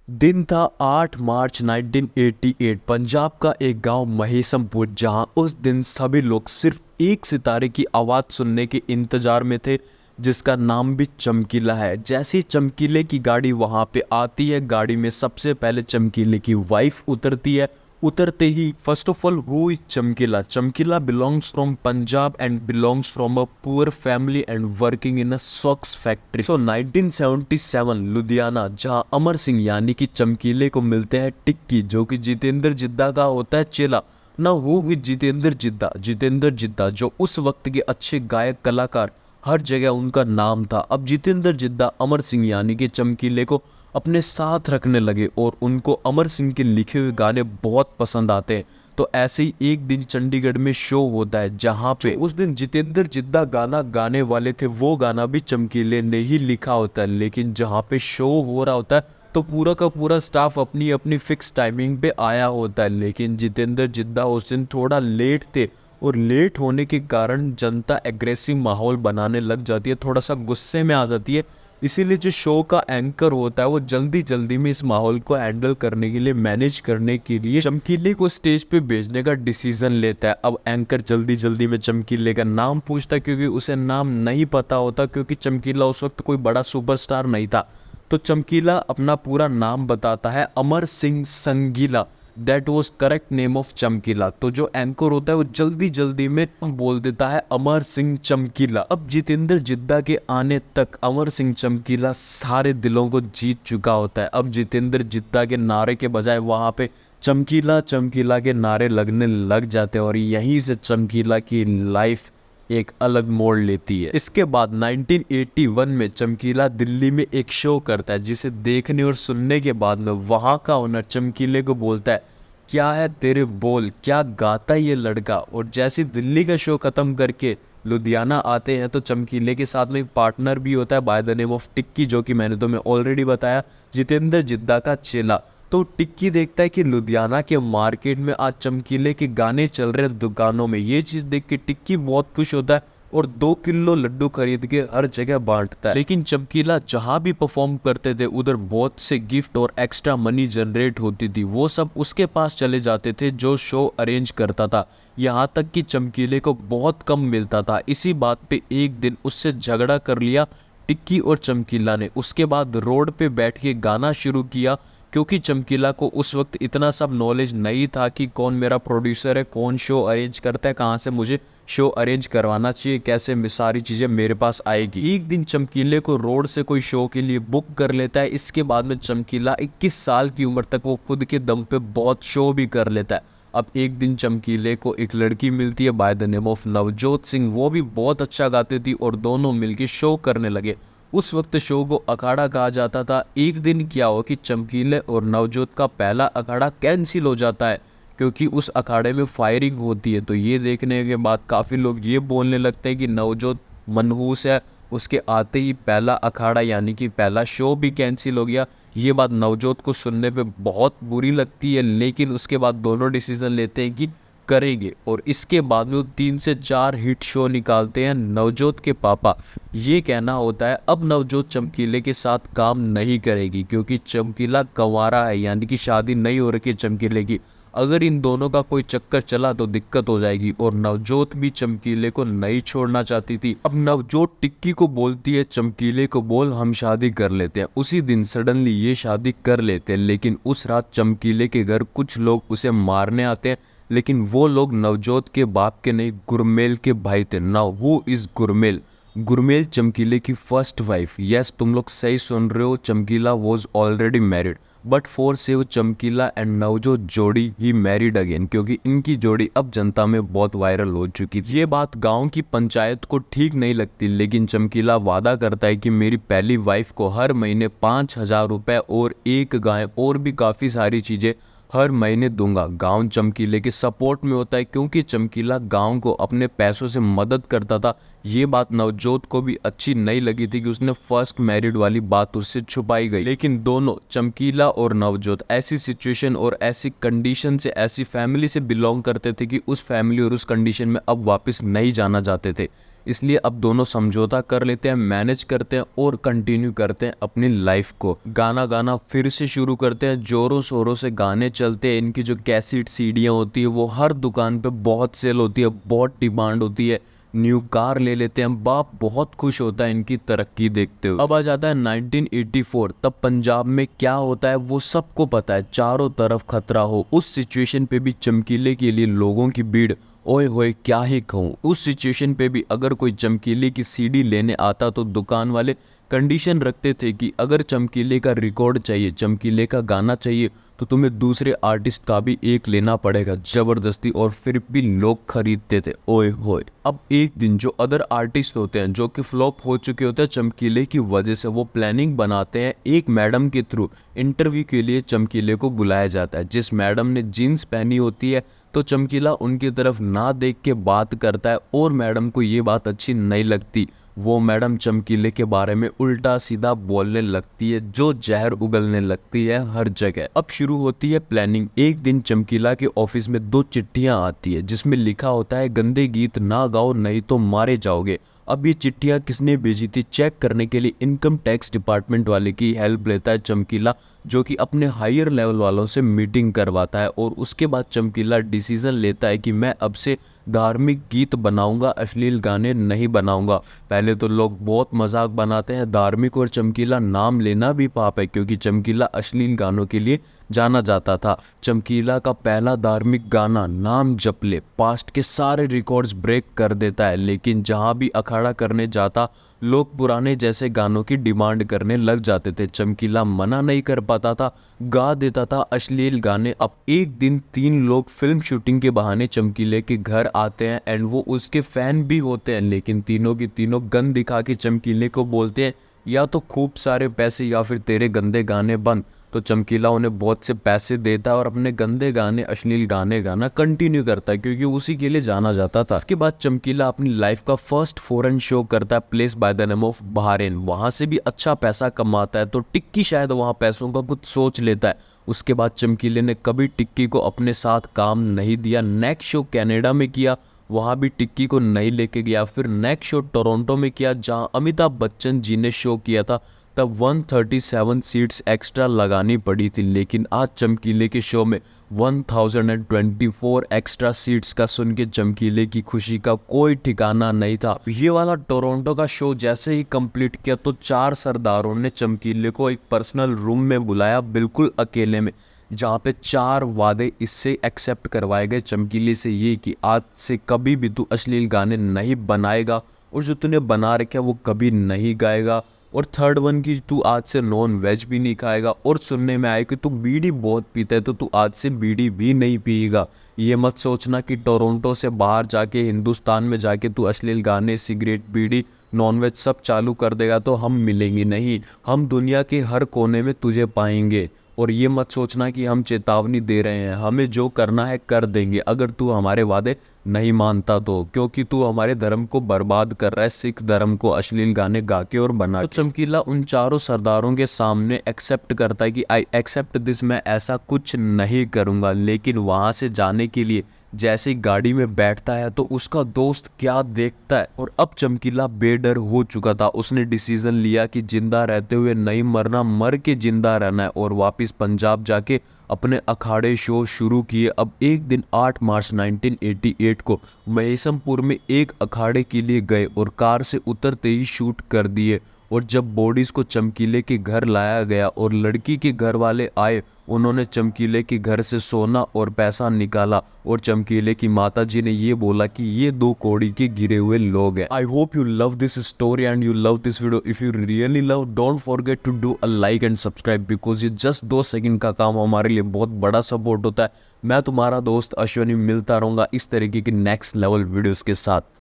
दिन था 8 मार्च 1988। पंजाब का एक गांव महेशमपुर, जहां उस दिन सभी लोग सिर्फ एक सितारे की आवाज़ सुनने के इंतजार में थे, जिसका नाम भी चमकीला है। जैसे ही चमकीले की गाड़ी वहां पे आती है, गाड़ी में सबसे पहले चमकीले की वाइफ उतरती है। उतरते ही first of all who is Chamkila? Chamkila belongs from Punjab and belongs from a poor family and working in a socks factory. So 1977 Ludhiana, जहां अमर सिंह यानी कि चमकीले को मिलते हैं टिक्की, जो कि जितेंद्र जिद्दा का होता है चेला। ना वो विद जितेंद्र जिद्दा जो उस वक्त के अच्छे गायक कलाकार, हर जगह उनका नाम था। अब जितेंद्र जिद्दा अमर सिंह यानी कि चमकीले को अपने साथ रखने लगे और उनको अमर सिंह के लिखे हुए गाने बहुत पसंद आते हैं। तो ऐसे ही एक दिन चंडीगढ़ में शो होता है, जहाँ पे उस दिन जितेंद्र जिद्दा गाना गाने वाले थे, वो गाना भी चमकीले ने ही लिखा होता है। लेकिन जहाँ पे शो हो रहा होता है तो पूरा का पूरा स्टाफ अपनी अपनी फिक्स टाइमिंग पे आया होता है। लेकिन जितेंद्र जिद्दा उस दिन थोड़ा लेट थे और लेट होने के कारण जनता एग्रेसिव माहौल बनाने लग जाती है, थोड़ा सा गुस्से में आ जाती है। इसीलिए जो शो का एंकर होता है वो जल्दी जल्दी में इस माहौल को हैंडल करने के लिए, मैनेज करने के लिए चमकीले को स्टेज पे भेजने का डिसीजन लेता है। अब एंकर जल्दी जल्दी में चमकीले का नाम पूछता है, क्योंकि उसे नाम नहीं पता होता, क्योंकि चमकीला उस वक्त कोई बड़ा सुपरस्टार नहीं था। तो चमकीला अपना पूरा नाम बताता है, Amar Singh Sangila. That was correct name of Chamkila. तो जो एंकर होता है वो जल्दी जल्दी में बोल देता है अमर सिंह चमकीला। अब जितेंद्र जिद्दा के आने तक अमर सिंह चमकीला सारे दिलों को जीत चुका होता है। अब जितेंद्र जिद्दा के नारे के बजाय वहां पे चमकीला चमकीला के नारे लगने लग जाते हैं, और यहीं से चमकीला की लाइफ एक अलग मोड़ लेती है। इसके बाद 1981 में चमकीला दिल्ली में एक शो करता है, जिसे देखने और सुनने के बाद में वहाँ का ओनर चमकीले को बोलता है, क्या है तेरे बोल, क्या गाता है ये लड़का। और जैसे दिल्ली का शो खत्म करके लुधियाना आते हैं तो चमकीले के साथ में एक पार्टनर भी होता है बाय द नेम ऑफ टिक्की, जो कि मैंने तुम्हें ऑलरेडी बताया, जितेंद्र जिद्दा का चेला। तो टिक्की देखता है कि लुधियाना के मार्केट में आज चमकीले के गाने चल रहे हैं दुकानों में। ये चीज़ देख के टिक्की बहुत खुश होता है और 2 किलो लड्डू खरीद के हर जगह बांटता है। लेकिन चमकीला जहाँ भी परफॉर्म करते थे उधर बहुत से गिफ्ट और एक्स्ट्रा मनी जनरेट होती थी, वो सब उसके पास चले जाते थे जो शो अरेंज करता था। यहाँ तक कि चमकीले को बहुत कम मिलता था। इसी बात पे एक दिन उससे झगड़ा कर लिया टिक्की और चमकीला ने। उसके बाद रोड पे बैठ के गाना शुरू किया, क्योंकि चमकीला को उस वक्त इतना सब नॉलेज नहीं था कि कौन मेरा प्रोड्यूसर है, कौन शो अरेंज करता है, कहाँ से मुझे शो अरेंज करवाना चाहिए, कैसे सारी चीज़ें मेरे पास आएगी। एक दिन चमकीले को रोड से कोई शो के लिए बुक कर लेता है। इसके बाद में चमकीला 21 साल की उम्र तक वो खुद के दम पे बहुत शो भी कर लेता है। अब एक दिन चमकीले को एक लड़की मिलती है by the name of Navjot Singh. वो भी बहुत अच्छा गाती थी और दोनों मिलके शो करने लगे। उस वक्त शो को अखाड़ा कहा जाता था। एक दिन क्या हो कि चमकीले और नवजोत का पहला अखाड़ा कैंसिल हो जाता है, क्योंकि उस अखाड़े में फायरिंग होती है। तो ये देखने के बाद काफ़ी लोग ये बोलने लगते हैं कि नवजोत मनहूस है, उसके आते ही पहला अखाड़ा यानी कि पहला शो भी कैंसिल हो गया। ये बात नवजोत को सुनने पे बहुत बुरी लगती है, लेकिन उसके बाद दोनों डिसीजन लेते हैं कि करेंगे। और इसके बाद में वो 3 से 4 हिट शो निकालते हैं नवजोत के पापा। ये कहना होता है अब नवजोत चमकीले के साथ काम नहीं करेगी, क्योंकि चमकीला कंवारा है, यानी कि शादी नहीं हो रखी है चमकीले की। अगर इन दोनों का कोई चक्कर चला तो दिक्कत हो जाएगी। और नवजोत भी चमकीले को नहीं छोड़ना चाहती थी। अब नवजोत टिक्की को बोलती है, चमकीले को बोल हम शादी कर लेते हैं। उसी दिन सडनली ये शादी कर लेते हैं। लेकिन उस रात चमकीले के घर कुछ लोग उसे मारने आते हैं, लेकिन वो लोग नवजोत के बाप के नहीं, गुरमेल के भाई थे। Now who is Gurmel? Gurmel चमकीले की फर्स्ट वाइफ। यस, तुम लोग सही सुन रहे हो, चमकीला was already married, but for save चमकीला एंड नवजोत जोड़ी ही मैरिड अगेन, क्योंकि इनकी जोड़ी अब जनता में बहुत वायरल हो चुकी थी। ये बात गांव की पंचायत को ठीक नहीं लगती, लेकिन चमकीला वादा करता है कि मेरी पहली वाइफ को हर महीने 5,000 रुपए और एक गाय और भी काफ़ी सारी चीज़ें हर महीने दूंगा। गांव चमकीले के सपोर्ट में होता है, क्योंकि चमकीला गांव को अपने पैसों से मदद करता था। ये बात नवजोत को भी अच्छी नहीं लगी थी कि उसने फर्स्ट मैरिड वाली बात उससे छुपाई गई। लेकिन दोनों चमकीला और नवजोत ऐसी सिचुएशन और ऐसी कंडीशन से, ऐसी फैमिली से बिलोंग करते थे कि उस फैमिली और उस कंडीशन में अब वापस नहीं जाना चाहते थे। इसलिए अब दोनों समझौता कर लेते हैं, मैनेज करते हैं और कंटिन्यू करते हैं अपनी लाइफ को। गाना गाना फिर से शुरू करते हैं, जोरों शोरों से गाने चलते हैं। इनकी जो कैसेट सीडियाँ होती है वो हर दुकान पे बहुत सेल होती है, बहुत डिमांड होती है। न्यू कार ले लेते हैं, बाप बहुत खुश होता है इनकी तरक्की देखते हुए। अब आ जाता है 1984। तब पंजाब में क्या होता है वो सबको पता है, चारों तरफ खतरा हो। उस सिचुएशन पे भी चमकीले के लिए लोगों की भीड़, ओए होए क्या ही कहूँ। उस सिचुएशन पे भी अगर कोई चमकीले की सीडी लेने आता तो दुकान वाले कंडीशन रखते थे कि अगर चमकीले का रिकॉर्ड चाहिए, चमकीले का गाना चाहिए, तो तुम्हें दूसरे आर्टिस्ट का भी एक लेना पड़ेगा जबरदस्ती। और फिर भी लोग खरीदते थे, ओए होए। अब एक दिन जो अदर आर्टिस्ट होते हैं जो कि फ्लॉप हो चुके होते हैं चमकीले की वजह से, वो प्लानिंग बनाते हैं। एक मैडम के थ्रू इंटरव्यू के लिए चमकीले को बुलाया जाता है। जिस मैडम ने जीन्स पहनी होती है तो चमकीला उनकी तरफ ना देख के बात करता है और मैडम को ये बात अच्छी नहीं लगती। वो मैडम चमकीले के बारे में उल्टा सीधा बोलने लगती है, जो जहर उगलने लगती है हर जगह। अब शुरू होती है प्लानिंग। एक दिन चमकीला के ऑफिस में 2 चिट्ठियां आती है जिसमें लिखा होता है, गंदे गीत ना गाओ नहीं तो मारे जाओगे। अब ये चिट्ठियां किसने भेजी थी चेक करने के लिए इनकम टैक्स डिपार्टमेंट वाले की हेल्प लेता है चमकीला, जो कि अपने हायर लेवल वालों से मीटिंग करवाता है। और उसके बाद चमकीला डिसीजन लेता है कि मैं अब से धार्मिक गीत बनाऊंगा, अश्लील गाने नहीं बनाऊंगा। पहले तो लोग बहुत मजाक बनाते हैं, धार्मिक और चमकीला नाम लेना भी पाप है क्योंकि चमकीला अश्लील गानों के लिए जाना जाता था। चमकीला का पहला धार्मिक गाना नाम जप ले पास्ट के सारे रिकॉर्ड्स ब्रेक कर देता है। लेकिन जहां भी अखाड़ा करने जाता लोग पुराने जैसे गानों की डिमांड करने लग जाते थे। चमकीला मना नहीं कर पाता था, गा देता था अश्लील गाने। अब एक दिन 3 लोग फिल्म शूटिंग के बहाने चमकीले के घर आते हैं एंड वो उसके फैन भी होते हैं। लेकिन तीनों की तीनों गन दिखा के चमकीले को बोलते हैं, या तो खूब सारे पैसे या फिर तेरे गंदे गाने बंद। तो चमकीला उन्हें बहुत से पैसे देता है और अपने गंदे गाने, अश्लील गाने गाना कंटिन्यू करता है क्योंकि उसी के लिए जाना जाता था। इसके बाद चमकीला अपनी लाइफ का फर्स्ट फॉरेन शो करता है, place by the name of Bahrain. वहां से भी अच्छा पैसा कमाता है, तो टिक्की शायद वहां पैसों का कुछ सोच लेता है। उसके बाद चमकीले ने कभी टिक्की को अपने साथ काम नहीं दिया। नेक्स्ट शो कनाडा में किया, वहाँ भी टिक्की को नहीं लेके गया। फिर नेक्स्ट शो टोरंटो में किया जहाँ अमिताभ बच्चन जी ने शो किया था। तब 137 सीट्स एक्स्ट्रा लगानी पड़ी थी। लेकिन आज चमकीले के शो में 1024 एक्स्ट्रा सीट्स का सुन के चमकीले की खुशी का कोई ठिकाना नहीं था। ये वाला टोरंटो का शो जैसे ही कंप्लीट किया तो 4 सरदारों ने चमकीले को एक पर्सनल रूम में बुलाया, बिल्कुल अकेले में, जहाँ पे 4 वादे इससे एक्सेप्ट करवाए गए चमकीले से, ये कि आज से कभी भी तू अश्लील गाने नहीं बनाएगा और जो तूने बना रखे वो कभी नहीं गाएगा। और थर्ड वन की तू आज से नॉन वेज भी नहीं खाएगा। और सुनने में आया कि तू बीड़ी बहुत पीता है तो तू आज से बीड़ी भी नहीं पिएगा। ये मत सोचना कि टोरंटो से बाहर जाके हिंदुस्तान में जाके तू अश्लील गाने, सिगरेट, बीड़ी, नॉनवेज सब चालू कर देगा तो हम मिलेंगे नहीं। हम दुनिया के हर कोने में तुझे पाएंगे। और ये मत सोचना कि हम चेतावनी दे रहे हैं, हमें जो करना है कर देंगे अगर तू हमारे वादे नहीं मानता तो, क्योंकि तू हमारे धर्म को बर्बाद कर रहा है, सिख धर्म को, अश्लील गाने गा के और बना के। तो चमकीला उन 4 सरदारों के सामने एक्सेप्ट करता है कि आई एक्सेप्ट दिस, मैं ऐसा कुछ नहीं करूँगा। लेकिन वहाँ से जाने के लिए जैसे ही गाड़ी में बैठता है तो उसका दोस्त क्या देखता है। और अब चमकीला बेडर हो चुका था। उसने डिसीजन लिया कि जिंदा रहते हुए नहीं मरना, मर के जिंदा रहना है। और वापस पंजाब जाके अपने अखाड़े शो शुरू किए। अब एक दिन 8 मार्च 1988 को महेशमपुर में एक अखाड़े के लिए गए और कार से उतरते ही शूट कर दिए। और जब बॉडीज को चमकीले के घर लाया गया और लड़की के घर वाले आए, उन्होंने चमकीले के घर से सोना और पैसा निकाला। और चमकीले की माताजी ने ये बोला कि ये 2 कौड़ी के गिरे हुए लोग हैं। I hope you love this story and you love this video. If you really love, don't forget to do a like and subscribe, because ये जस्ट 2 सेकंड का काम हमारे लिए बहुत बड़ा सपोर्ट होता है। मैं तुम्हारा दोस्त अश्वनी मिलता रहूंगा इस तरीके की नेक्स्ट लेवल वीडियोस के साथ।